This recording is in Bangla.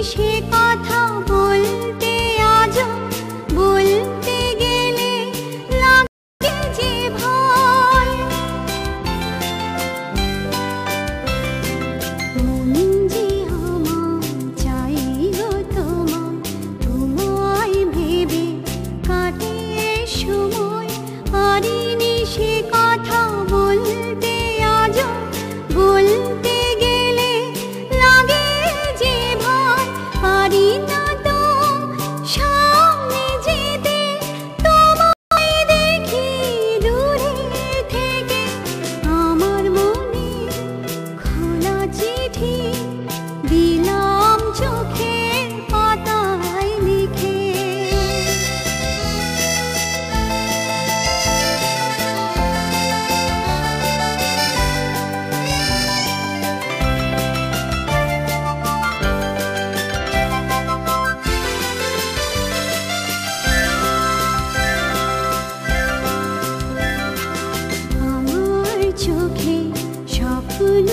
সে কথা বলতে আজও বলতে গেলে লাগে যে ভয়। মন যে আমার চাই গো তোমায়, তোমায় ভেবে কাটে সময়। পারিনি সে কথা বলতে আজও বলতে গেলে লাগে যে ভয়। পারি না তো সামনে যেতে, তোমায় দেখি দূরে থেকে। আমার মনে খোলা চিঠি দিলাম চোখের পাতায় লিখে। আমার চোখে স্বপ্ন